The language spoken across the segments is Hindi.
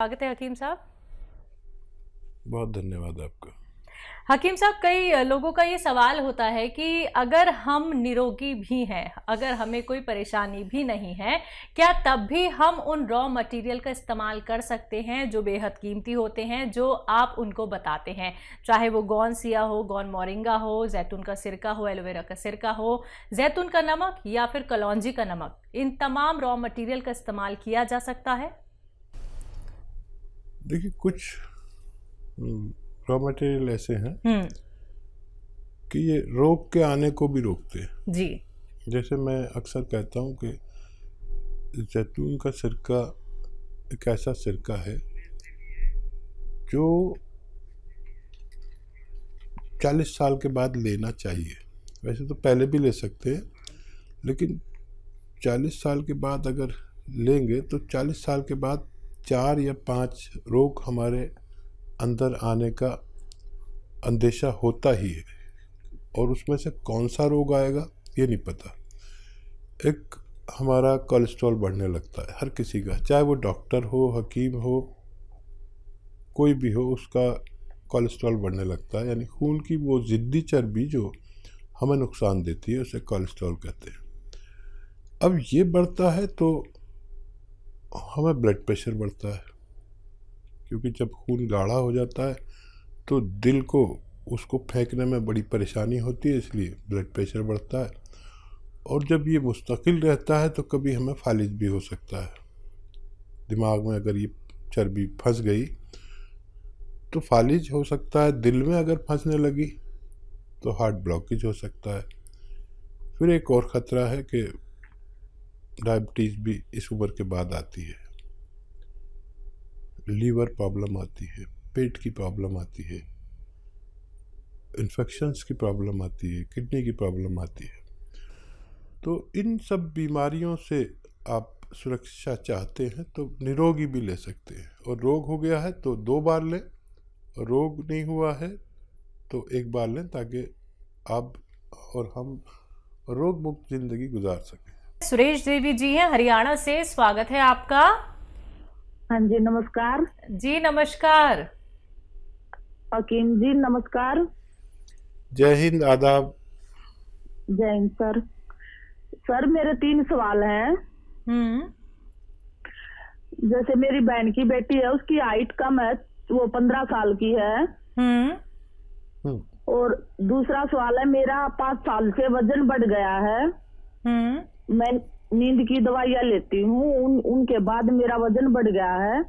स्वागत है हकीम साहब। बहुत धन्यवाद आपका। हकीम साहब, कई लोगों का ये सवाल होता है कि अगर हम निरोगी भी हैं, अगर हमें कोई परेशानी भी नहीं है, क्या तब भी हम उन रॉ मटेरियल का इस्तेमाल कर सकते हैं जो बेहद कीमती होते हैं, जो आप उनको बताते हैं, चाहे वो गौन सिया हो, गौन मोरिंगा हो, जैतून का सिरका हो, एलोवेरा का सिरका हो, जैतून का नमक या फिर कलौंजी का नमक, इन तमाम रॉ मटेरियल का इस्तेमाल किया जा सकता है? देखिए, कुछ रॉ मटेरियल ऐसे हैं कि ये रोग के आने को भी रोकते हैं। जी। जैसे मैं अक्सर कहता हूँ कि जैतून का सिरका एक ऐसा सिरका है जो 40 साल के बाद लेना चाहिए। वैसे तो पहले भी ले सकते हैं, लेकिन 40 साल के बाद अगर लेंगे तो 40 साल के बाद 4 या 5 रोग हमारे अंदर आने का अंदेशा होता ही है, और उसमें से कौन सा रोग आएगा ये नहीं पता। एक हमारा कोलेस्ट्रॉल बढ़ने लगता है, हर किसी का, चाहे वो डॉक्टर हो, हकीम हो, कोई भी हो, उसका कोलेस्ट्रॉल बढ़ने लगता है। यानी खून की वो ज़िद्दी चर्बी जो हमें नुकसान देती है उसे कोलेस्ट्रॉल कहते हैं। अब ये बढ़ता है तो हमें ब्लड प्रेशर बढ़ता है, क्योंकि जब खून गाढ़ा हो जाता है तो दिल को उसको फेंकने में बड़ी परेशानी होती है, इसलिए ब्लड प्रेशर बढ़ता है। और जब ये मुस्तकिल रहता है तो कभी हमें फालिज भी हो सकता है। दिमाग में अगर ये चर्बी फंस गई तो फालिज हो सकता है। दिल में अगर फंसने लगी तो हार्ट ब्लॉकेज हो सकता है। फिर एक और ख़तरा है कि डायबिटीज़ भी इस उम्र के बाद आती है, लीवर प्रॉब्लम आती है, पेट की प्रॉब्लम आती है, इन्फेक्शंस की प्रॉब्लम आती है, किडनी की प्रॉब्लम आती है। तो इन सब बीमारियों से आप सुरक्षा चाहते हैं तो निरोगी भी ले सकते हैं, और रोग हो गया है तो 2 बार लें, और रोग नहीं हुआ है तो 1 बार लें, ताकि आप और हम रोग मुक्त ज़िंदगी गुजार सकें। सुरेश देवी जी हैं हरियाणा से, स्वागत है आपका। हाँ जी, नमस्कार। जी नमस्कार। हकीम जी नमस्कार। जय हिंद, आदाब। जय हिंद सर। सर मेरे 3 सवाल हैं। जैसे मेरी बहन की बेटी है, उसकी हाइट कम है, वो 15 साल की है। और दूसरा सवाल है, मेरा 5 साल से वजन बढ़ गया है। मैं नींद की दवाइयाँ लेती हूँ, उनके बाद मेरा वजन बढ़ गया है।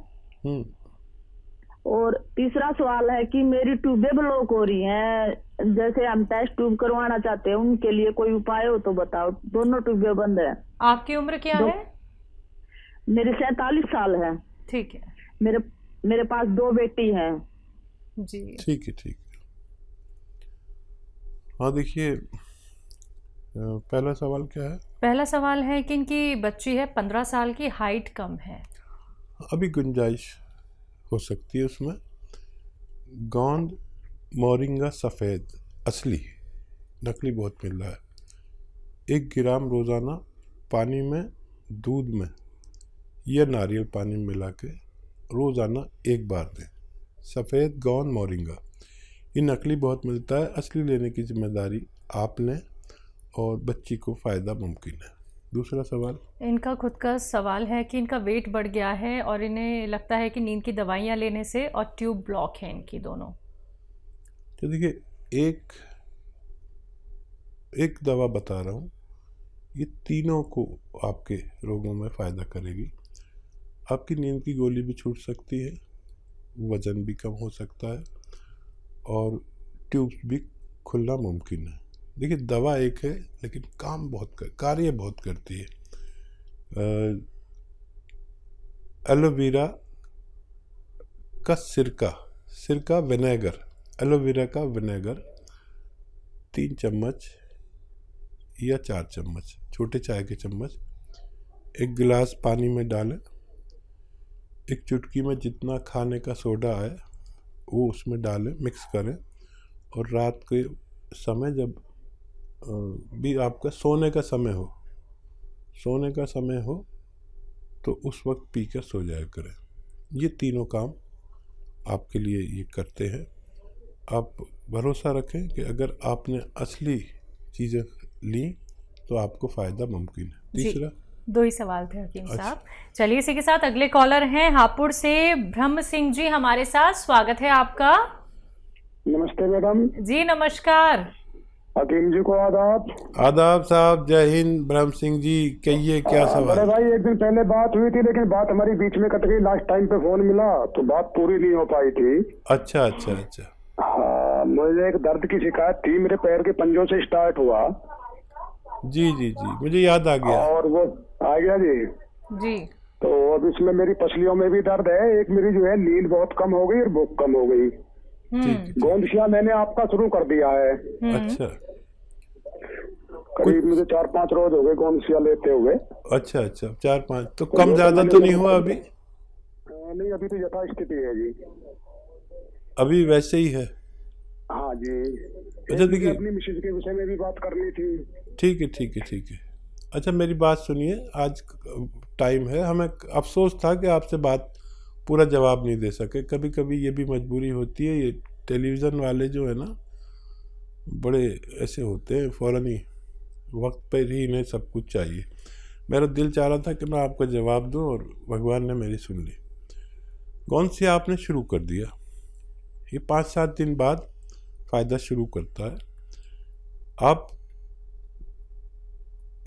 और तीसरा सवाल है कि मेरी ट्यूबें ब्लॉक हो रही हैं, जैसे हम टेस्ट ट्यूब करवाना चाहते हैं, उनके लिए कोई उपाय हो तो बताओ। दोनों ट्यूबें बंद है। आपकी उम्र क्या है? मेरी 47 साल है। ठीक है। मेरे पास 2 बेटी हैं। जी ठीक है, ठीक है। हाँ, देखिए, पहला सवाल क्या है? पहला सवाल है कि इनकी बच्ची है 15 साल की, हाइट कम है। अभी गुंजाइश हो सकती है उसमें। गोंद मोरिंगा सफ़ेद असली, नकली बहुत मिल रहा है। 1 ग्राम रोज़ाना पानी में, दूध में या नारियल पानी में मिला के रोज़ाना 1 बार दें। सफ़ेद गोंद मोरिंगा, ये नकली बहुत मिलता है, असली लेने की जिम्मेदारी आप लें और बच्ची को फ़ायदा मुमकिन है। दूसरा सवाल, इनका खुद का सवाल है कि इनका वेट बढ़ गया है और इन्हें लगता है कि नींद की दवाइयाँ लेने से और ट्यूब ब्लॉक है इनकी दोनों। तो देखिए, एक दवा बता रहा हूँ, ये तीनों को आपके रोगों में फ़ायदा करेगी। आपकी नींद की गोली भी छूट सकती है, वज़न भी कम हो सकता है, और ट्यूब्स भी खुलना मुमकिन है। देखिए, दवा एक है लेकिन कार्य बहुत करती है। एलोवेरा का सिरका विनेगर, एलोवेरा का विनेगर 3 चम्मच या 4 चम्मच, छोटे चाय के चम्मच, 1 गिलास पानी में डालें। 1 चुटकी में जितना खाने का सोडा है वो उसमें डालें, मिक्स करें, और रात के समय जब भी आपका सोने का समय हो तो उस वक्त पी कर सो जाया करें। ये तीनों काम आपके लिए ये करते हैं। आप भरोसा रखें कि अगर आपने असली चीज़ें ली तो आपको फ़ायदा मुमकिन है। तीसरा, 2 ही सवाल थे हकीम साहब। चलिए इसी के साथ अगले कॉलर हैं हापुड़ से ब्रह्म सिंह जी हमारे साथ, स्वागत है आपका। नमस्ते मैडम जी नमस्कार। हकीम जी को आदाब। आदाब साहब, जय हिंद। ब्रह्म सिंह जी कहिए, क्या बड़े सवाल? भाई, एक दिन पहले बात हुई थी लेकिन बात हमारी बीच में कट गई। लास्ट टाइम पे फोन मिला तो बात पूरी नहीं हो पाई थी। अच्छा अच्छा अच्छा। हाँ, मुझे एक दर्द की शिकायत थी, मेरे पैर के पंजों से स्टार्ट हुआ। जी जी जी, मुझे याद आ गया। और वो आ गया जी। जी। तो अब इसमें मेरी पसलियों में भी दर्द है। एक मेरी जो है नींद बहुत कम हो गई और भूख कम हो गई। ठीक। गोंदशिया मैंने आपका शुरू कर दिया है। अच्छा करीब मुझे 4-5 रोज हो गए गोंदशिया लेते हुए। अच्छा अच्छा, 4-5 तो कम ज़्यादा तो नहीं हुआ अभी? नहीं, अभी तो यथास्थिति है जी। अभी वैसे ही है? हाँ जी। अच्छा देखिए, अपनी मिसेज के विषय में भी बात करनी थी। ठीक है ठीक है ठीक है। अच्छा मेरी बात सुनिए, आज टाइम है, हमें अफसोस था कि आपसे बात पूरा जवाब नहीं दे सके। कभी कभी ये भी मजबूरी होती है। ये टेलीविज़न वाले जो है ना, बड़े ऐसे होते हैं, फ़ौरन ही वक्त पर ही इन्हें सब कुछ चाहिए। मेरा दिल चाह रहा था कि मैं आपको जवाब दूं और भगवान ने मेरी सुन ली। कौन सी आपने शुरू कर दिया, ये 5-7 दिन बाद फ़ायदा शुरू करता है। आप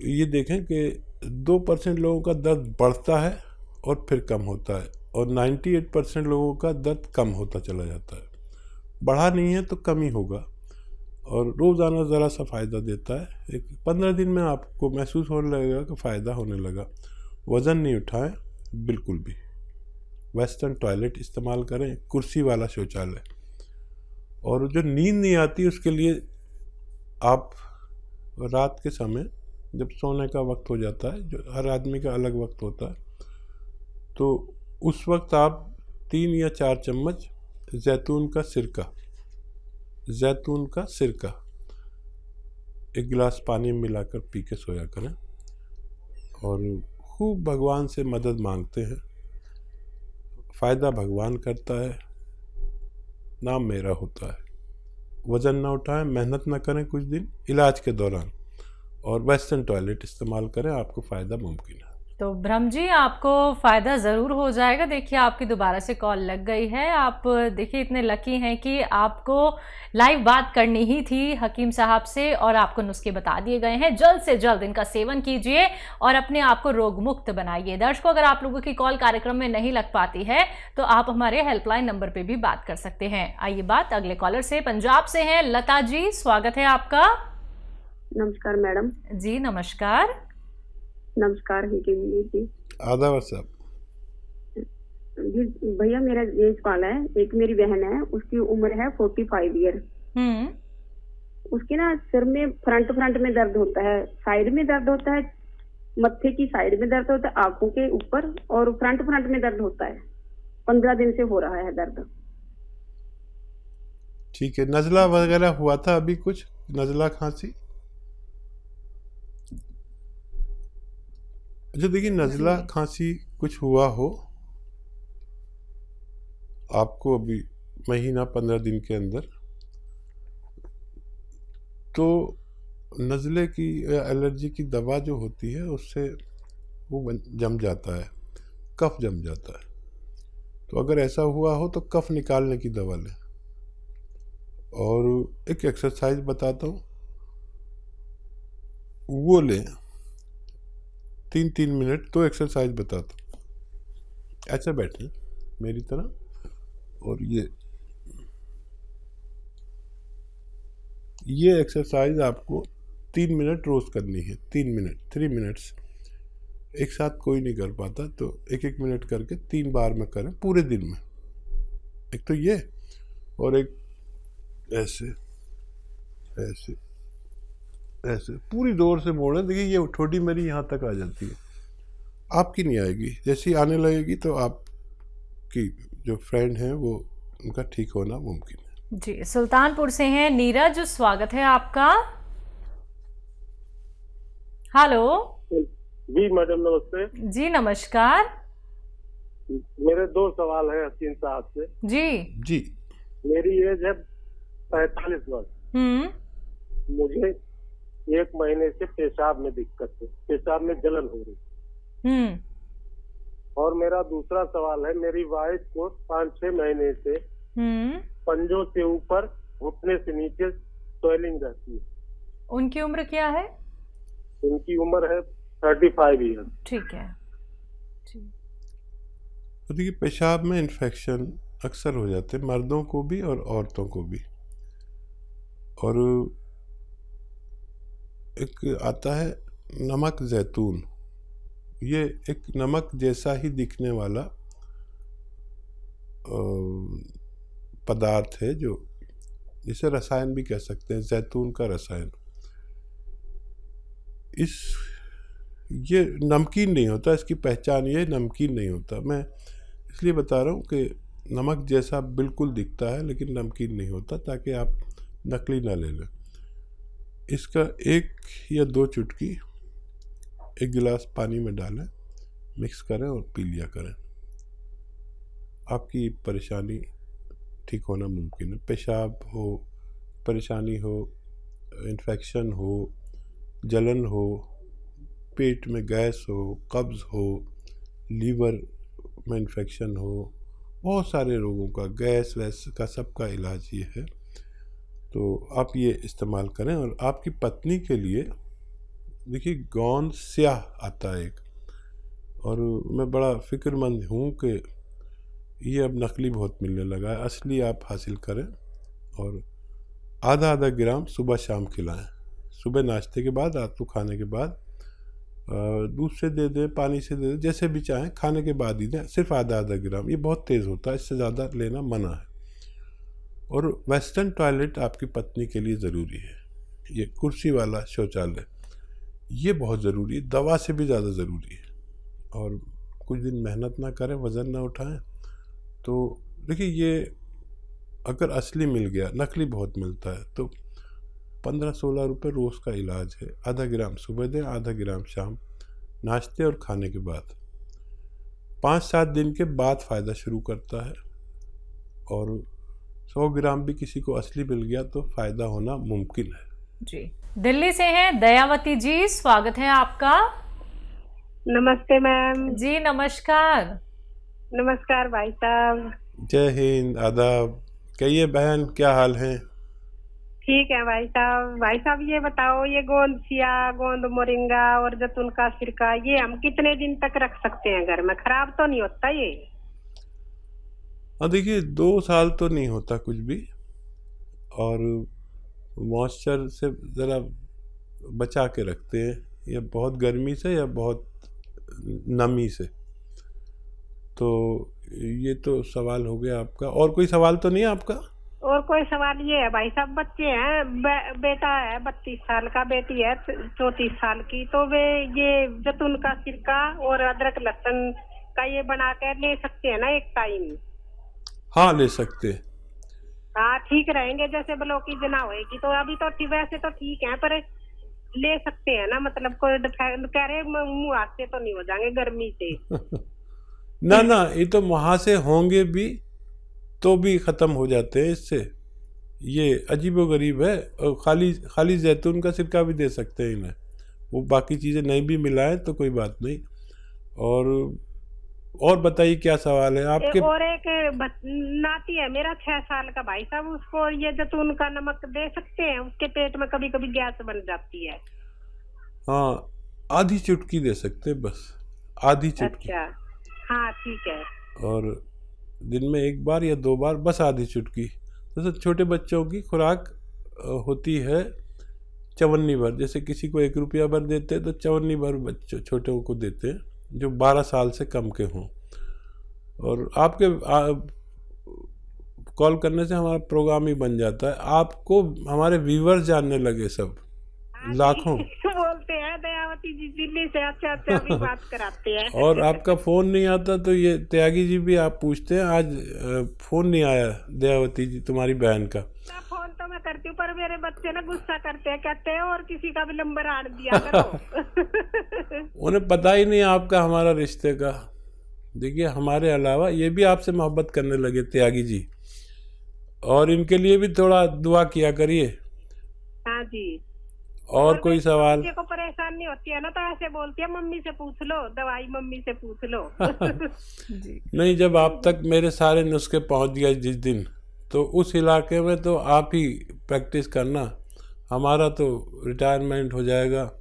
ये देखें कि 2% लोगों का दर्द बढ़ता है और फिर कम होता है, और 98% लोगों का दर्द कम होता चला जाता है। बढ़ा नहीं है तो कम ही होगा, और रोज़ाना ज़रा सा फ़ायदा देता है। एक 15 दिन में आपको महसूस होने लगेगा कि फ़ायदा होने लगा। वज़न नहीं उठाएं बिल्कुल भी। वेस्टर्न टॉयलेट इस्तेमाल करें, कुर्सी वाला शौचालय। और जो नींद नहीं आती उसके लिए आप रात के समय जब सोने का वक्त हो जाता है, जो हर आदमी का अलग वक्त होता है, तो उस वक्त आप 3 या 4 चम्मच जैतून का सिरका 1 गिलास पानी में मिलाकर पी के सोया करें, और खूब भगवान से मदद मांगते हैं। फ़ायदा भगवान करता है, नाम मेरा होता है। वज़न ना उठाएं, मेहनत ना करें कुछ दिन इलाज के दौरान, और वेस्टर्न टॉयलेट इस्तेमाल करें, आपको फ़ायदा मुमकिन है। तो ब्रह्म जी आपको फ़ायदा ज़रूर हो जाएगा। देखिए आपकी दोबारा से कॉल लग गई है। आप देखिए इतने लकी हैं कि आपको लाइव बात करनी ही थी हकीम साहब से, और आपको नुस्खे बता दिए गए हैं। जल्द से जल्द इनका सेवन कीजिए और अपने आप को रोग मुक्त बनाइए। दर्शकों, अगर आप लोगों की कॉल कार्यक्रम में नहीं लग पाती है तो आप हमारे हेल्पलाइन नंबर पर भी बात कर सकते हैं। आइए बात अगले कॉलर से, पंजाब से हैं लता जी, स्वागत है आपका। नमस्कार मैडम। जी नमस्कार। नमस्कार जी। आदाब साहब। जी भैया, मेरा ये सवाल है, एक मेरी बहन है, उसकी उम्र है 45 ईयर। उसके ना सिर में फ्रंट में दर्द होता है, साइड में दर्द होता है, मत्थे की साइड में दर्द होता है, आंखों के ऊपर, और फ्रंट में दर्द होता है। 15 दिन से हो रहा है दर्द। ठीक है, नज़ला वगैरह हुआ था अभी कुछ, नज़ला खांसी? अच्छा देखिए, नज़ला खांसी कुछ हुआ हो आपको अभी महीना 15 दिन के अंदर, तो नज़ले की एलर्जी की दवा जो होती है उससे वो जम जाता है, कफ जम जाता है। तो अगर ऐसा हुआ हो तो कफ निकालने की दवा लें। और एक एक्सरसाइज बताता हूँ, वो लें 3-3 मिनट। तो एक्सरसाइज बताता हूँ। ऐसा बैठें मेरी तरह, और ये एक्सरसाइज आपको 3 मिनट रोज़ करनी है। 3 मिनट्स एक साथ कोई नहीं कर पाता, तो 1-1 मिनट करके 3 बार में करें पूरे दिन में। एक तो ये, और एक ऐसे ऐसे ऐसे पूरी जोर से मोड़ें। देखिए ये ठोड़ी मेरी यहाँ तक आ जाती है, आपकी नहीं आएगी। जैसी आने लगेगी तो आपकी जो फ्रेंड हैं वो, उनका ठीक होना मुमकिन है। जी सुल्तानपुर से हैं नीरज, स्वागत है आपका। हेलो जी मैडम, नमस्ते। जी नमस्कार। मेरे 2 सवाल है हसीन साहब से। जी जी। मेरी एज है 45 वर्ष। मुझे 1 महीने से पेशाब में दिक्कत है, पेशाब में जलन हो रही। और मेरा दूसरा सवाल है, मेरी वाइफ को 5-6 महीने से पंजों से ऊपर घुटने से नीचे स्वेलिंग रहती है। उनकी उम्र क्या है? उनकी उम्र है 35 ईयर। ठीक है। तो देखिए, पेशाब में इन्फेक्शन अक्सर हो जाते हैं, मर्दों को भी और औरतों को भी। और एक आता है नमक जैतून, ये एक नमक जैसा ही दिखने वाला पदार्थ है, जो जिसे रसायन भी कह सकते हैं, जैतून का रसायन। ये नमकीन नहीं होता, इसकी पहचान ये नमकीन नहीं होता। मैं इसलिए बता रहा हूँ कि नमक जैसा बिल्कुल दिखता है लेकिन नमकीन नहीं होता, ताकि आप नकली ना ले लें। इसका 1 या 2 चुटकी 1 गिलास पानी में डालें, मिक्स करें और पी लिया करें। आपकी परेशानी ठीक होना मुमकिन है। पेशाब हो, परेशानी हो, इन्फेक्शन हो, जलन हो, पेट में गैस हो, कब्ज़ हो, लीवर में इन्फेक्शन हो, बहुत सारे रोगों का, गैस वैस का सबका इलाज ये है। तो आप ये इस्तेमाल करें। और आपकी पत्नी के लिए देखिए, गोंद स्याह आता है एक, और मैं बड़ा फ़िक्रमंद हूँ कि ये अब नकली बहुत मिलने लगा है। असली आप हासिल करें और आधा ग्राम सुबह शाम खिलाएं। सुबह नाश्ते के बाद, रात को खाने के बाद, दूध से दे दें, पानी से दे दें, जैसे भी चाहें, खाने के बाद ही दें। सिर्फ आधा ग्राम, ये बहुत तेज़ होता है, इससे ज़्यादा लेना मना है। और वेस्टर्न टॉयलेट आपकी पत्नी के लिए ज़रूरी है। ये कुर्सी वाला शौचालय ये बहुत ज़रूरी है, दवा से भी ज़्यादा ज़रूरी है। और कुछ दिन मेहनत ना करें, वज़न ना उठाएं, तो देखिए, ये अगर असली मिल गया, नकली बहुत मिलता है, तो 15-16 रुपये रोज़ का इलाज है। आधा ग्राम सुबह दें, आधा ग्राम शाम, नाश्ते और खाने के बाद। 5-7 दिन के बाद फ़ायदा शुरू करता है। और 100 ग्राम भी किसी को असली मिल गया तो फ़ायदा होना मुमकिन है। जी, दिल्ली से हैं दयावती जी, स्वागत है आपका। नमस्ते मैम। जी नमस्कार। नमस्कार भाई साहब। जय हिंद, आदाब। कहिए बहन, क्या हाल है? ठीक है भाई साहब। भाई साहब ये बताओ, ये गोंद सिया, गोंद मोरिंगा और जैतून का सिरका, ये हम कितने दिन तक रख सकते हैं घर में? खराब तो नहीं होता ये? हाँ देखिए, 2 साल तो नहीं होता कुछ भी। और मॉइस्चर से ज़रा बचा के रखते हैं, या बहुत गर्मी से या बहुत नमी से। तो ये तो सवाल हो गया आपका। और कोई सवाल तो नहीं है आपका? और कोई सवाल ये है भाई साहब, बच्चे हैं, बेटा है 32 साल का, बेटी है 34 साल की, तो वे ये जैतून का सिरका और अदरक लहसुन का ये बना कर ले सकते हैं ना एक टाइम? हाँ, ले सकते हैं। हाँ ठीक रहेंगे, जैसे ब्लॉकेज ना होएगी तो। अभी तो वैसे तो ठीक है, पर ले सकते हैं ना? मतलब कोई कह रहे मुँह हाथ से तो नहीं हो जाएंगे गर्मी से? ना, ये तो वहाँ से होंगे भी तो भी ख़त्म हो जाते हैं इससे। ये अजीबोगरीब है। और खाली जैतून का सिरका भी दे सकते हैं इन्हें, वो बाकी चीज़ें नहीं भी मिलाएं तो कोई बात नहीं। और बताइए क्या सवाल है आपके? और एक नाती है मेरा 6 साल का भाई साहब, उसको ये जैतून का नमक दे सकते हैं? उसके पेट में कभी कभी गैस बन जाती है। हाँ, आधी चुटकी दे सकते हैं, बस आधी चुटकी। अच्छा, हाँ ठीक है। और दिन में 1 बार या 2 बार, बस आधी चुटकी। जैसे छोटे बच्चों की खुराक होती है 54 भर, जैसे किसी को 1 रुपया भर देते हैं तो 54 भर बच्चों छोटों को देते हैं जो 12 साल से कम के हों। और आपके कॉल करने से हमारा प्रोग्राम ही बन जाता है। आपको हमारे व्यूअर्स जानने लगे सब, लाखों बोलते हैं दयावती जी दिल्ली से, अच्छा भी बात कराते हैं। और आपका फ़ोन नहीं आता तो ये त्यागी जी भी आप पूछते हैं, आज फ़ोन नहीं आया दयावती जी तुम्हारी बहन का। फोन तो मैं करती हूँ, पर मेरे बच्चे ना गुस्सा करते हैं, कहते हैं और किसी का भी नंबर आड़ दिया करो। उन्हें पता ही नहीं आपका हमारा रिश्ते का। देखिए हमारे अलावा ये भी आपसे मोहब्बत करने लगे त्यागी जी, और इनके लिए भी थोड़ा दुआ किया करिए। हाँ जी। और कोई सवाल? बच्चे को परेशानी होती है ना तो ऐसे बोलती है मम्मी से पूछ लो, दवाई मम्मी से पूछ लो। जी। नहीं, जब आप तक मेरे सारे नुस्खे पहुंच गए जिस दिन, तो उस इलाके में तो आप ही प्रैक्टिस करना, हमारा तो रिटायरमेंट हो जाएगा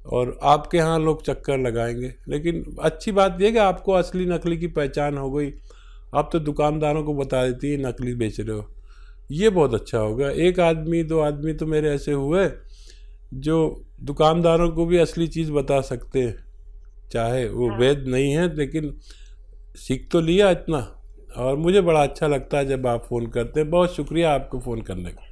और आपके यहाँ लोग चक्कर लगाएंगे। लेकिन अच्छी बात यह कि आपको असली नकली की पहचान हो गई, आप तो दुकानदारों को बता देती है नकली बेच रहे हो, ये बहुत अच्छा होगा। एक आदमी दो आदमी तो मेरे ऐसे हुए जो दुकानदारों को भी असली चीज़ बता सकते हैं, चाहे वो वैध नहीं है, लेकिन सीख तो लिया इतना। और मुझे बड़ा अच्छा लगता है जब आप फ़ोन करते हैं। बहुत शुक्रिया आपको फ़ोन करने का।